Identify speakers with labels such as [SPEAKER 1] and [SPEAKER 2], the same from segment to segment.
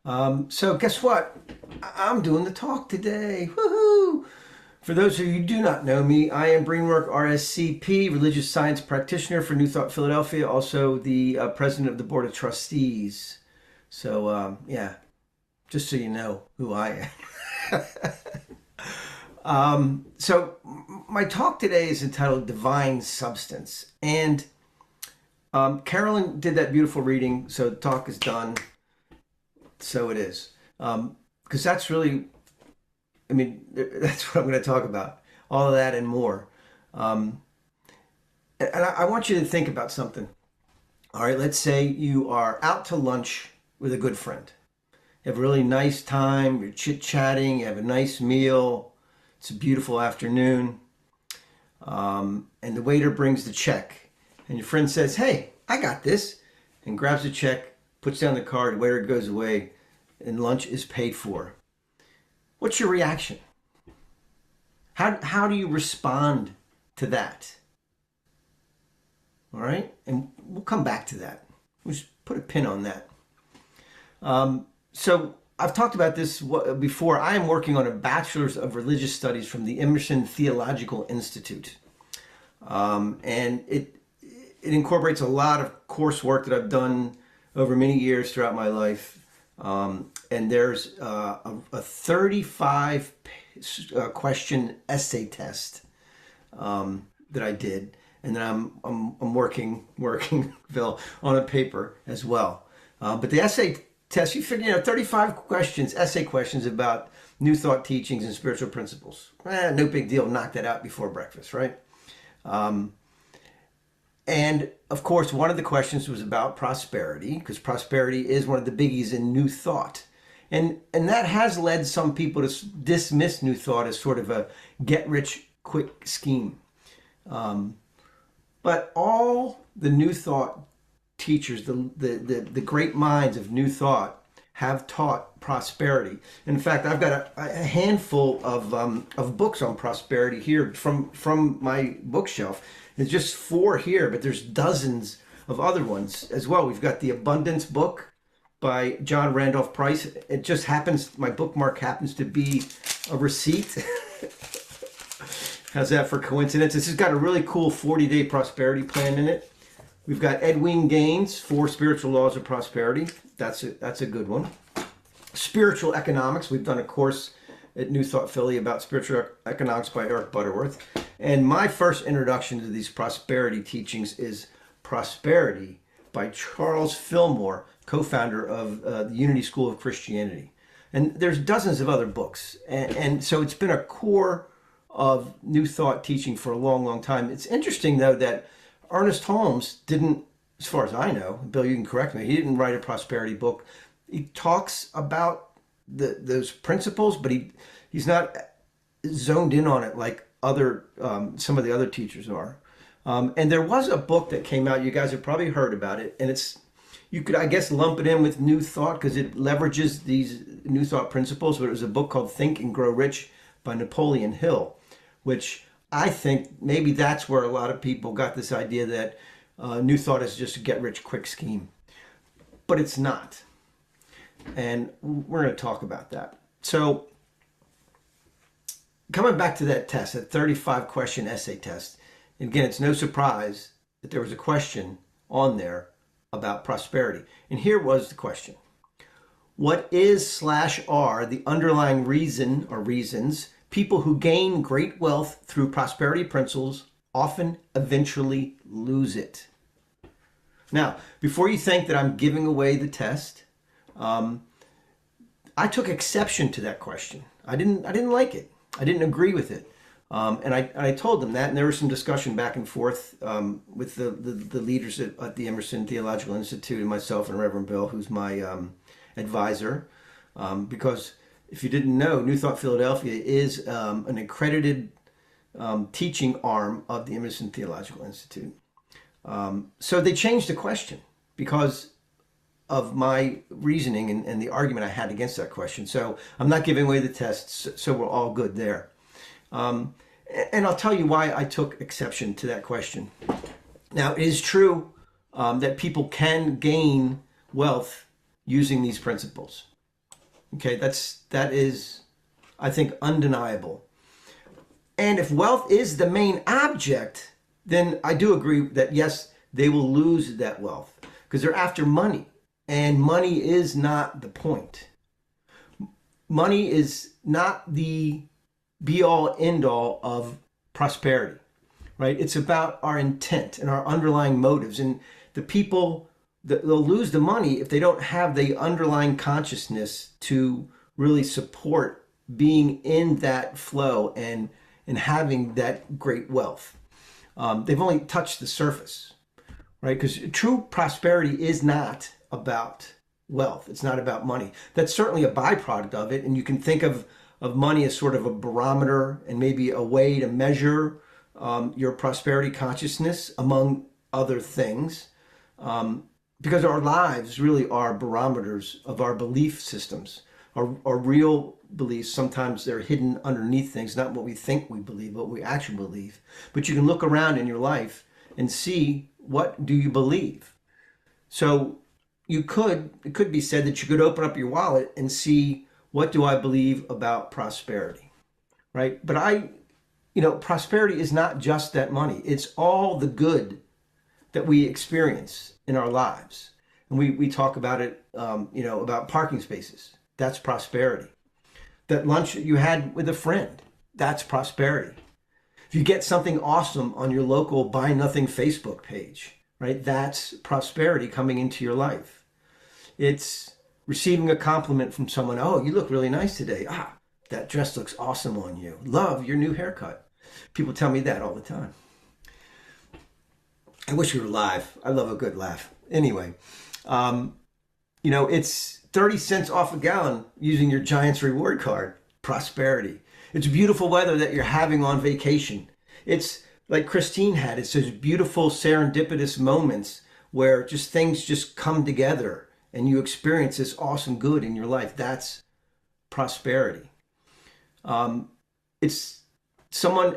[SPEAKER 1] So guess what? I'm doing the talk today. Woohoo! For those of you who do not know me, I am Breen, Rourke, RScP, religious science practitioner for New Thought Philadelphia, also the president of the board of trustees. So yeah, just so you know who I am. So my talk today is entitled Divine Substance. And Carolyn did that beautiful reading, so the talk is done. So it is. Because that's really, I mean, that's what I'm going to talk about. All of that and more. And I want you to think about something. All right, let's say you are out to lunch with a good friend. You have a really nice time, you're chit-chatting, you have a nice meal, it's a beautiful afternoon, and the waiter brings the check. And your friend says, "Hey, I got this," and grabs the check, puts down the card, the waiter goes away, and lunch is paid for. What's your reaction? How do you respond to that? All right, and we'll come back to that. We'll just put a pin on that. So I've talked about this before. I am working on a Bachelor's of Religious Studies from the Emerson Theological Institute. And it incorporates a lot of coursework that I've done over many years throughout my life. And there's a 35 question essay test that I did. And then I'm working, Phil, on a paper as well. But the essay test, you figure, 35 questions, essay questions about New Thought teachings and spiritual principles. No big deal. Knock that out before breakfast, right? And of course, one of the questions was about prosperity, because prosperity is one of the biggies in New Thought. And that has led some people to dismiss New Thought as sort of a get-rich-quick scheme. But all the New Thought teachers, the great minds of New Thought, have taught prosperity. In fact, I've got a handful of books on prosperity here from my bookshelf. There's just 4 here, but there's dozens of other ones as well. We've got the Abundance book by John Randolph Price. It just happens, my bookmark happens to be a receipt. How's that for coincidence? This has got a really cool 40-day prosperity plan in it. We've got Edwin Gaines, 4 Spiritual Laws of Prosperity. That's a good one. Spiritual Economics. We've done a course at New Thought Philly about spiritual economics by Eric Butterworth. And my first introduction to these prosperity teachings is Prosperity by Charles Fillmore, co-founder of the Unity School of Christianity. And there's dozens of other books. And so it's been a core of New Thought teaching for a long, long time. It's interesting, though, that Ernest Holmes didn't, as far as I know, Bill, you can correct me, he didn't write a prosperity book. He talks about those principles, but he's not zoned in on it like some of the other teachers are. And there was a book that came out, you guys have probably heard about it, and you could, I guess, lump it in with New Thought because it leverages these New Thought principles, but it was a book called Think and Grow Rich by Napoleon Hill, which I think maybe that's where a lot of people got this idea that New Thought is just a get-rich-quick scheme. But it's not. And we're going to talk about that. So coming back to that test, that 35-question essay test, again, it's no surprise that there was a question on there about prosperity. And here was the question. What is/are the underlying reason or reasons people who gain great wealth through prosperity principles often eventually lose it? Now, before you think that I'm giving away the test, I took exception to that question. I didn't like it. I didn't agree with it. And I told them that, and there was some discussion back and forth with the leaders at the Emerson Theological Institute and myself and Reverend Bill, who's my advisor, because if you didn't know, New Thought Philadelphia is an accredited teaching arm of the Emerson Theological Institute. So they changed the question because of my reasoning and the argument I had against that question. So I'm not giving away the tests, so we're all good there. And I'll tell you why I took exception to that question. Now, it is true that people can gain wealth using these principles. Okay, that is, I think, undeniable. And if wealth is the main object, then I do agree that yes, they will lose that wealth because they're after money, and money is not the point. Money is not the be all end all of prosperity, right? It's about our intent and our underlying motives. And the people they'll lose the money if they don't have the underlying consciousness to really support being in that flow and having that great wealth. They've only touched the surface, right? Because true prosperity is not about wealth. It's not about money. That's certainly a byproduct of it. And you can think of money as sort of a barometer and maybe a way to measure your prosperity consciousness, among other things. Because our lives really are barometers of our belief systems. Our real beliefs, sometimes they're hidden underneath things, not what we think we believe, but what we actually believe. But you can look around in your life and see, what do you believe? So it could be said that you could open up your wallet and see, what do I believe about prosperity, right? But prosperity is not just that money. It's all the good that we experience in our lives. And we talk about it, about parking spaces. That's prosperity. That lunch that you had with a friend, that's prosperity. If you get something awesome on your local Buy Nothing Facebook page, right? That's prosperity coming into your life. It's receiving a compliment from someone. Oh, you look really nice today. Ah, that dress looks awesome on you. Love your new haircut. People tell me that all the time. I wish we were live. I love a good laugh. Anyway, it's 30 cents off a gallon using your Giants reward card. Prosperity. It's beautiful weather that you're having on vacation. It's like Christine had. It's those beautiful serendipitous moments where just things just come together and you experience this awesome good in your life. That's prosperity. It's someone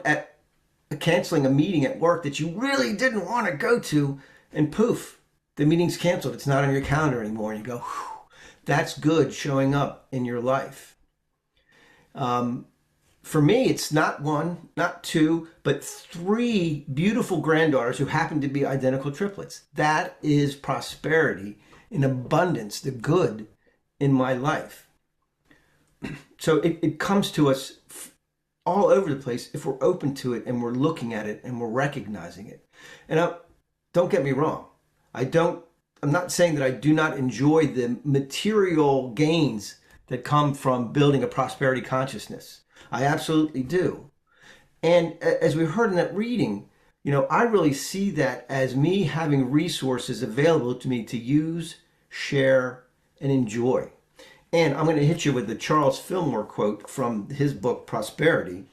[SPEAKER 1] canceling a meeting at work that you really didn't want to go to, and poof, the meeting's canceled. It's not on your calendar anymore. And you go, whew, that's good showing up in your life. For me, it's not one, not two, but 3 beautiful granddaughters who happen to be identical triplets. That is prosperity in abundance, the good in my life. So it comes to us all over the place if we're open to it and we're looking at it and we're recognizing it. And don't get me wrong. I'm not saying that I do not enjoy the material gains that come from building a prosperity consciousness. I absolutely do. And as we heard in that reading, I really see that as me having resources available to me to use, share, and enjoy. And I'm going to hit you with the Charles Fillmore quote from his book, Prosperity.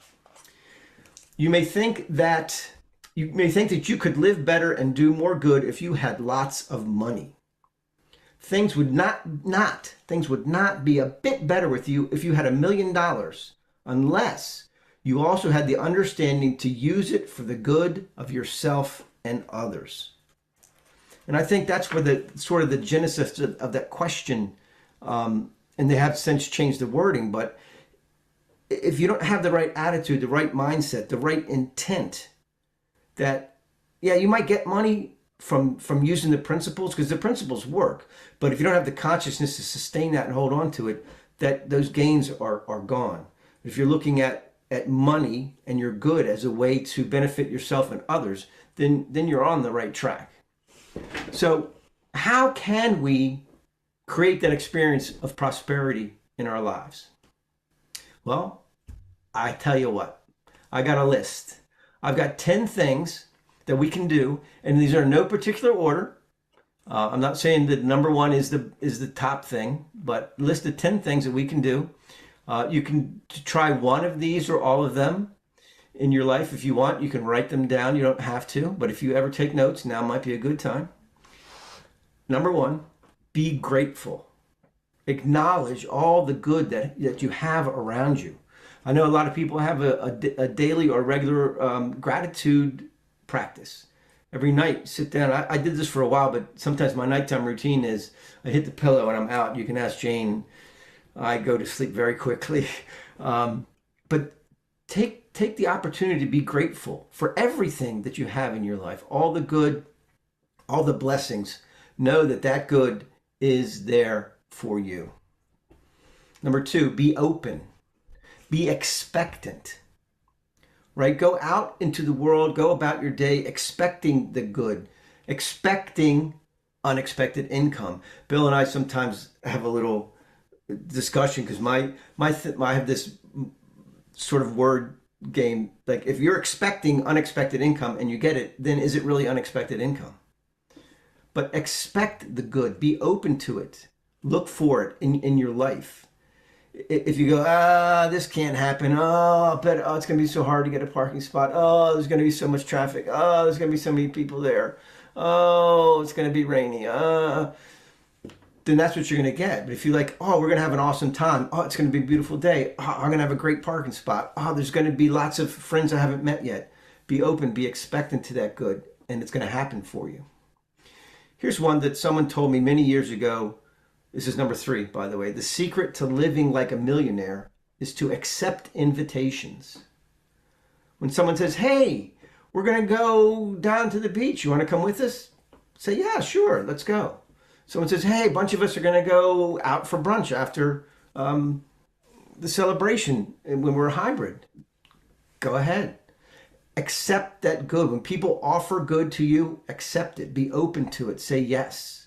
[SPEAKER 1] You may think that you could live better and do more good if you had lots of money. Things would not be a bit better with you if you had $1 million, unless you also had the understanding to use it for the good of yourself and others. And I think that's where the genesis of that question, and they have since changed the wording, but if you don't have the right attitude, the right mindset, the right intent, that, yeah, you might get money from using the principles, because the principles work, but if you don't have the consciousness to sustain that and hold on to it, that those gains are gone. If you're looking at money and your good as a way to benefit yourself and others, then you're on the right track. So how can we create that experience of prosperity in our lives? Well, I tell you what, I got a list. I've got 10 things that we can do, and these are in no particular order. I'm not saying that number 1 is the top thing, but list of 10 things that we can do. You can try one of these or all of them in your life if you want. You can write them down. You don't have to, but if you ever take notes, now might be a good time. Number 1, be grateful. Acknowledge all the good that you have around you. I know a lot of people have a daily or regular gratitude practice. Every night, sit down. I did this for a while, but sometimes my nighttime routine is I hit the pillow and I'm out. You can ask Jane. I go to sleep very quickly. But take the opportunity to be grateful for everything that you have in your life, all the good, all the blessings. Know that that good is there for you. Number 2, be open, be expectant, right? Go out into the world, go about your day expecting the good, expecting unexpected income. Bill and I sometimes have a little discussion because I have this sort of word game. Like, if you're expecting unexpected income and you get it, then is it really unexpected income? But expect the good, be open to it, look for it in your life. If you go, this can't happen. I bet, it's going to be so hard to get a parking spot. There's going to be so much traffic. There's going to be so many people there. It's going to be rainy. Then that's what you're going to get. But if you're like, we're going to have an awesome time. It's going to be a beautiful day. I'm going to have a great parking spot. There's going to be lots of friends I haven't met yet. Be open, be expectant to that good, and it's going to happen for you. Here's one that someone told me many years ago. This is number 3, by the way. The secret to living like a millionaire is to accept invitations. When someone says, hey, we're going to go down to the beach. You want to come with us? Say, yeah, sure, let's go. Someone says, hey, a bunch of us are going to go out for brunch after the celebration when we're hybrid. Go ahead. Accept that good. When people offer good to you, accept it. Be open to it. Say yes.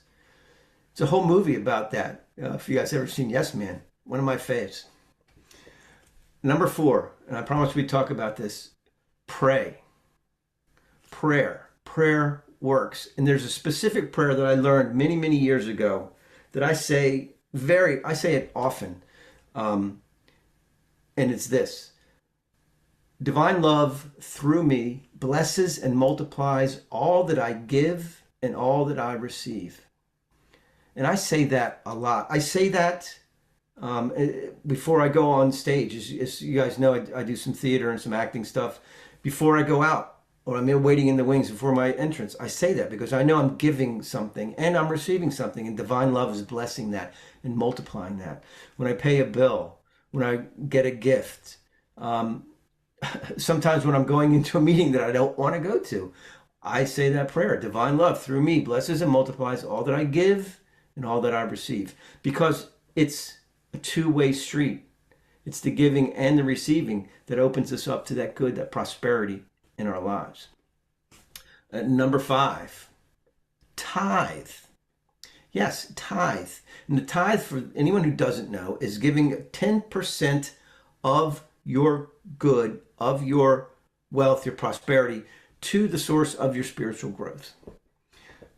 [SPEAKER 1] It's a whole movie about that. If you guys ever seen Yes Man, one of my faves. Number 4, and I promise we talk about this, pray. Prayer works. And there's a specific prayer that I learned many, many years ago that I say it often. And it's this: divine love through me blesses and multiplies all that I give and all that I receive. And I say that a lot. I say that before I go on stage. As you guys know, I do some theater and some acting stuff. Before I go out, or I'm waiting in the wings before my entrance, I say that because I know I'm giving something and I'm receiving something, and divine love is blessing that and multiplying that. When I pay a bill, when I get a gift, sometimes when I'm going into a meeting that I don't want to go to, I say that prayer: divine love through me blesses and multiplies all that I give and all that I receive. Because it's a two-way street. It's the giving and the receiving that opens us up to that good, that prosperity in our lives. Number 5, tithe. Yes, tithe. And the tithe, for anyone who doesn't know, is giving 10% of your good, of your wealth, your prosperity, to the source of your spiritual growth.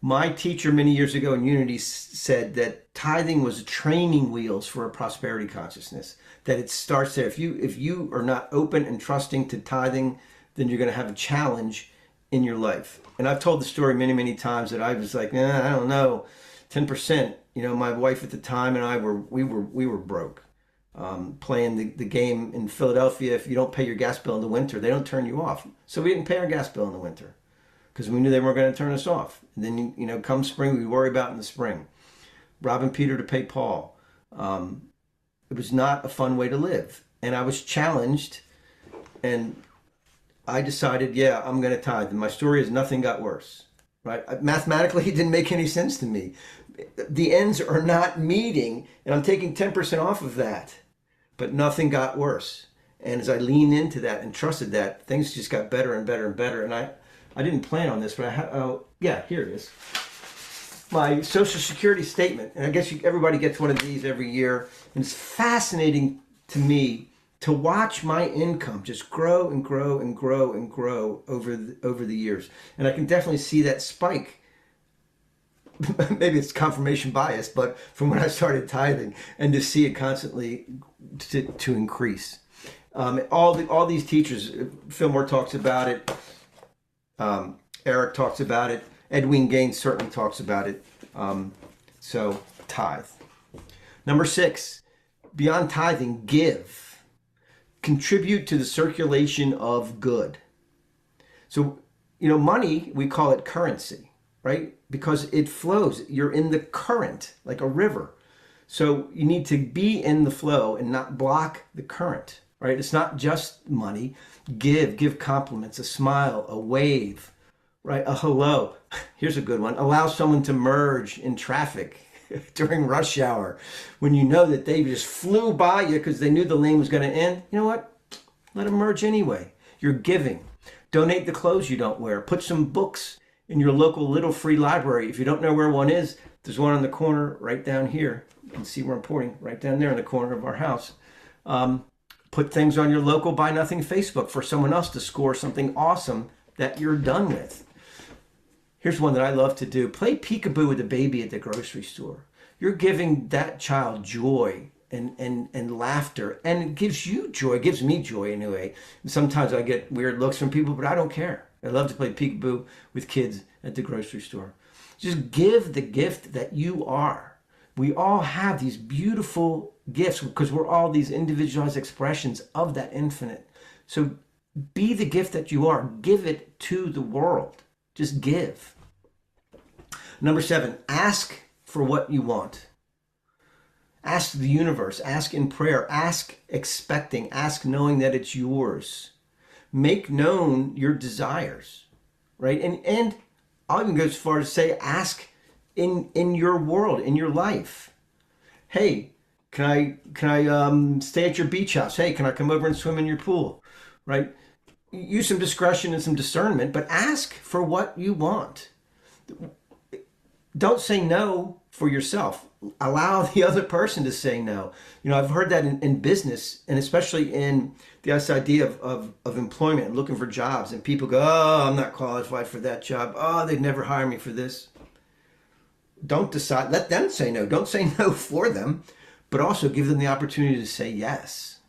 [SPEAKER 1] My teacher many years ago in Unity said that tithing was training wheels for a prosperity consciousness, that it starts there. If you are not open and trusting to tithing, then you're going to have a challenge in your life. And I've told the story many, many times that I was like, I don't know, 10%. My wife at the time and I we were broke. Playing the game in Philadelphia. If you don't pay your gas bill in the winter, they don't turn you off. So we didn't pay our gas bill in the winter because we knew they weren't going to turn us off. And then, come spring, we worry about in the spring. Robbing Peter to pay Paul. It was not a fun way to live. And I was challenged, and I decided, I'm going to tithe. And my story is nothing got worse, right? Mathematically, it didn't make any sense to me. The ends are not meeting, and I'm taking 10% off of that, but nothing got worse. And as I leaned into that and trusted that, things just got better and better and better. And I didn't plan on this, but here it is. My Social Security statement. And I guess everybody gets one of these every year. And it's fascinating to me to watch my income just grow and grow and grow and grow over the years. And I can definitely see that spike. Maybe it's confirmation bias, but from when I started tithing, and to see it constantly to increase. All these teachers, Fillmore talks about it. Eric talks about it. Edwin Gaines certainly talks about it. So tithe. Number 6, beyond tithing, give. Contribute to the circulation of good. So, money, we call it currency, right? Because it flows. You're in the current, like a river. So you need to be in the flow and not block the current, right? It's not just money. Give compliments, a smile, a wave, right? A hello. Here's a good one. Allow someone to merge in traffic during rush hour when you know that they just flew by you because they knew the lane was going to end. You know what? Let them merge anyway. You're giving. Donate the clothes you don't wear. Put some books in your local little free library. If you don't know where one is, there's one in the corner right down here. You can see where I'm pointing, right down there in the corner of our house. Put things on your local Buy Nothing Facebook for someone else to score something awesome that you're done with. Here's one that I love to do. Play peekaboo with a baby at the grocery store. You're giving that child joy and laughter, and it gives you joy. It gives me joy anyway. Sometimes I get weird looks from people, but I don't care. I love to play peekaboo with kids at the grocery store. Just give the gift that you are. We all have these beautiful gifts because we're all these individualized expressions of that infinite. So be the gift that you are. Give it to the world. Just give. Number 7, ask for what you want. Ask the universe. Ask in prayer. Ask expecting. Ask knowing that it's yours. Make known your desires, right? And I'll even go as far as to say, ask in your world, in your life. Hey, can I stay at your beach house? Hey, can I come over and swim in your pool? Right? Use some discretion and some discernment, but ask for what you want. Don't say no for yourself. Allow the other person to say no. You know, I've heard that in business, and especially in this idea of employment and looking for jobs, and people go, oh, I'm not qualified for that job. Oh, they'd never hire me for this. Don't decide. Let them say no. Don't say no for them, but also give them the opportunity to say yes.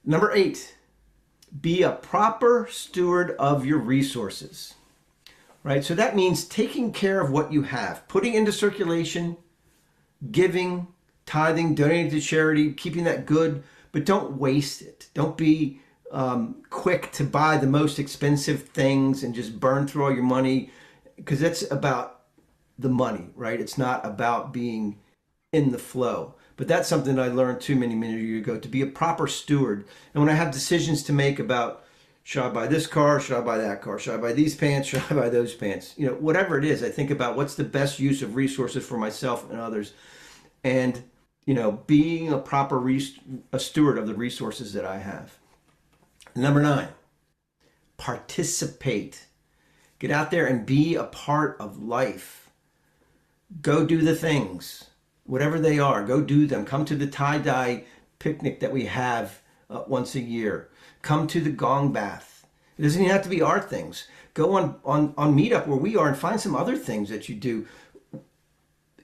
[SPEAKER 1] Number 8, be a proper steward of your resources. Right? So that means taking care of what you have, putting into circulation, giving, tithing, donating to charity, keeping that good, but don't waste it. Don't be quick to buy the most expensive things and just burn through all your money, because that's about the money, right? It's not about being in the flow. But that's something I learned too many years ago, to be a proper steward. And when I have decisions to make about, should I buy this car? Should I buy that car? Should I buy these pants? Should I buy those pants? You know, whatever it is, I think about what's the best use of resources for myself and others. And, you know, being a proper a steward of the resources that I have. Number 9, participate. Get out there and be a part of life. Go do the things, whatever they are. Go do them. Come to the tie-dye picnic that we have once a year. Come to the gong bath. It doesn't even have to be our things. Go on Meetup where we are and find some other things that you do.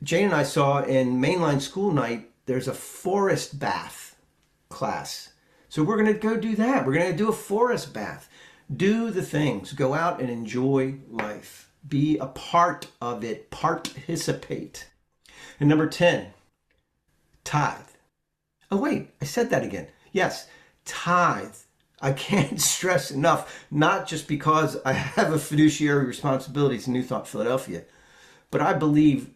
[SPEAKER 1] Jane and I saw in mainline school night, there's a forest bath class. So we're going to go do that. We're going to do a forest bath. Do the things. Go out and enjoy life. Be a part of it. Participate. And number 10, tithe. Oh, wait, I said that again. Yes, tithe. I can't stress enough, not just because I have a fiduciary responsibility to New Thought Philadelphia, but I believe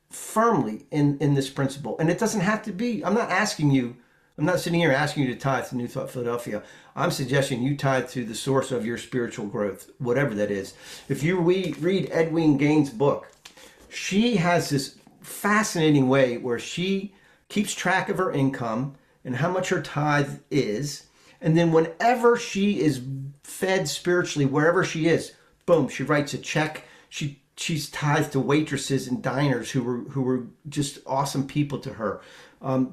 [SPEAKER 1] firmly in this principle. And it doesn't have to be, I'm not sitting here asking you to tithe to New Thought Philadelphia. I'm suggesting you tithe to the source of your spiritual growth, whatever that is. If you read Edwin Gaines' book, she has this fascinating way where she keeps track of her income and how much her tithe is. And then whenever she is fed spiritually, wherever she is, boom, she writes a check. She's tithed to waitresses and diners who were just awesome people to her.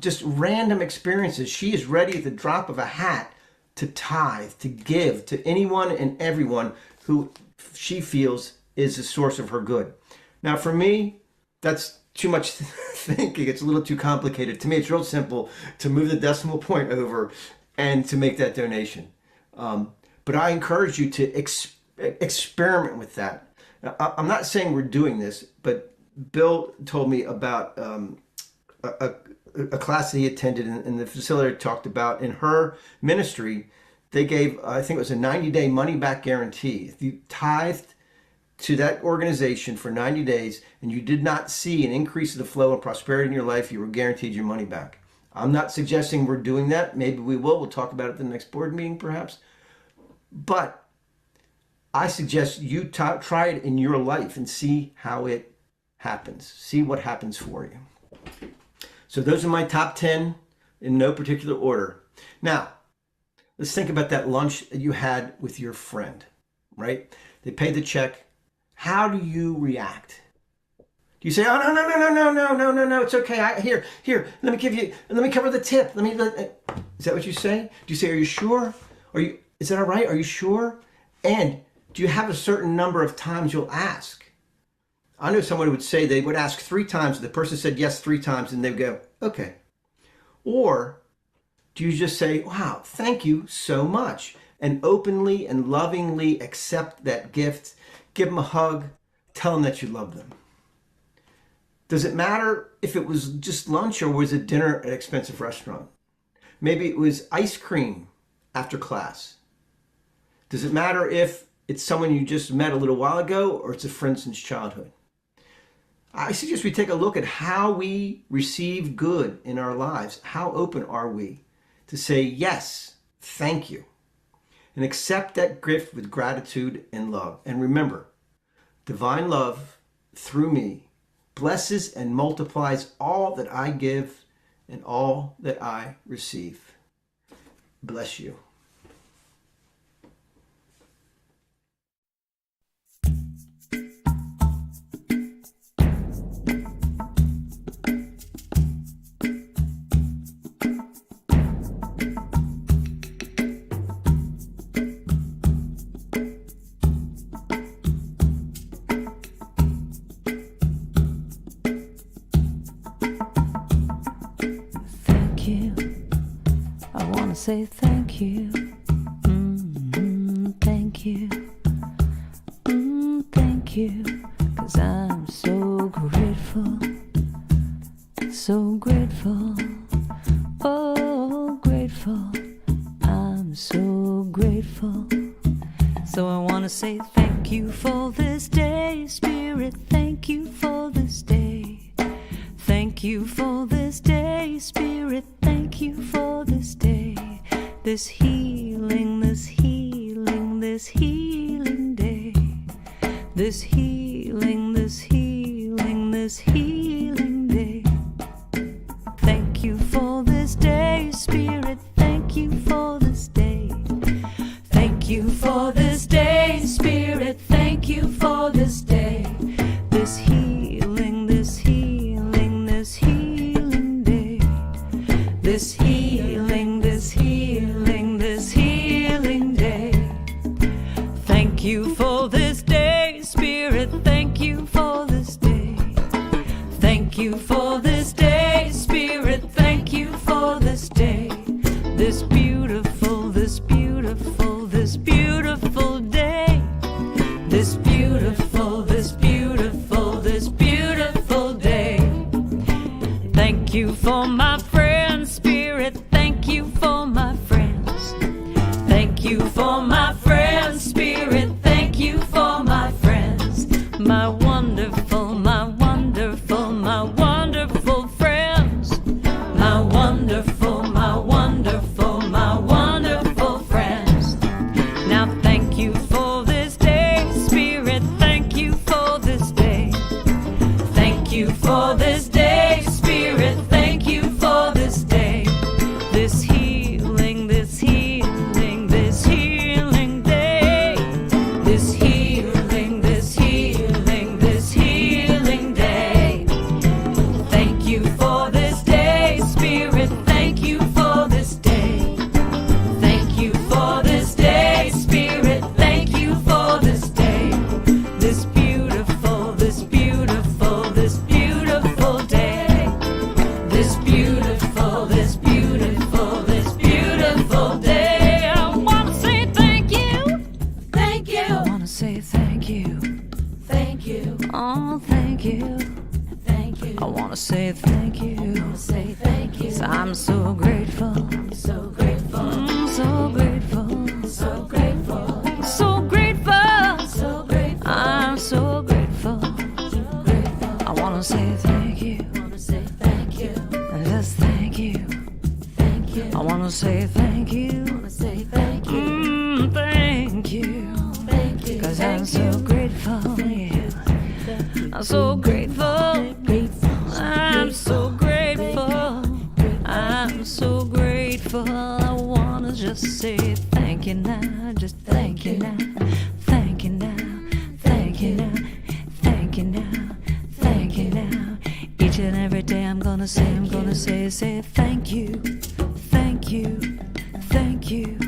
[SPEAKER 1] Just random experiences. She is ready at the drop of a hat to tithe, to give to anyone and everyone who she feels is the source of her good. Now, for me, that's too much thinking. It's a little too complicated. To me, it's real simple to move the decimal point over and to make that donation. But I encourage you to experiment with that. Now, I'm not saying we're doing this, but Bill told me about a class that he attended, and the facilitator talked about in her ministry, they gave, I think it was a 90-day money-back guarantee. If you tithed to that organization for 90 days and you did not see an increase of the flow and prosperity in your life, you were guaranteed your money back. I'm not suggesting we're doing that. Maybe we will. We'll talk about it at the next board meeting perhaps. But I suggest you try it in your life and see how it happens. See what happens for you. So those are my top 10 in no particular order. Now, let's think about that lunch that you had with your friend, right? They paid the check. How do you react? Do you say, "Oh, no, it's okay. Here, let me cover the tip. Is that what you say? Do you say, "Are you sure? Is that all right? Are you sure?" And do you have a certain number of times you'll ask? I know someone would say they would ask 3 times. The person said yes 3 times and they'd go, "Okay." Or do you just say, "Wow, thank you so much," and openly and lovingly accept that gift, give them a hug, tell them that you love them? Does it matter if it was just lunch or was it dinner at an expensive restaurant? Maybe it was ice cream after class. Does it matter if it's someone you just met a little while ago or it's a friend since childhood? I suggest we take a look at how we receive good in our lives. How open are we to say yes, thank you, and accept that gift with gratitude and love? And remember, divine love through me blesses and multiplies all that I give and all that I receive. Bless you.
[SPEAKER 2] Say thank you, thank you, thank you, 'cause I'm so grateful, oh grateful, I'm so grateful. So I want to say thank you for this day, Spirit, thank you for this day, thank you for this day, Spirit, thank you for this day. This healing, this healing, this healing day. This healing, this healing, this healing day. Thank you for this day, Spirit, thank you for this day. Thank you for this day, Spirit, thank you for this day. This healing, this healing, this healing day. This healing, this healing, this healing day. Thank you for this day, Spirit, thank you for this day. Thank you for this day, Spirit, thank you for this day. This beautiful, this beautiful, this beautiful day. This beautiful, this beautiful, this beautiful day. Thank you for my friends, Spirit, thank you for my friends. Thank you for my friends, Spirit, thank you for my friends. My wonderful, my wonderful, my wonderful friends. My wonderful, my wonderful, my wonderful friends. Now thank you for this day, Spirit, thank you for this day. Thank you for this day, Spirit, thank you for this day. This healing, this healing, this healing day. This healing, this healing, this healing day. Thank you for this day, Spirit, thank you for this day. Thank you for this day, Spirit, thank you for this day. This beautiful, this beautiful, this beautiful day. This beautiful, this beautiful, this beautiful day. I wanna say thank you. Thank you. I wanna say thank you. Thank you. Oh, thank you. Thank you. I wanna say thank you. I wanna say thank you. 'Cause I'm so grateful. I'm so grateful. So grateful. So grateful. So grateful. So grateful. I'm so wanna say thank you. Just thank you. I wanna say thank you. Thank you. Cause I'm so grateful, yeah. I'm so grateful. I'm so grateful. I'm so grateful. I wanna just say thank you now. Just thank you now. Thank you now. Thank you now. Thank you now. Thank you now. Each and every day I'm gonna say thank you. Thank you. Thank you.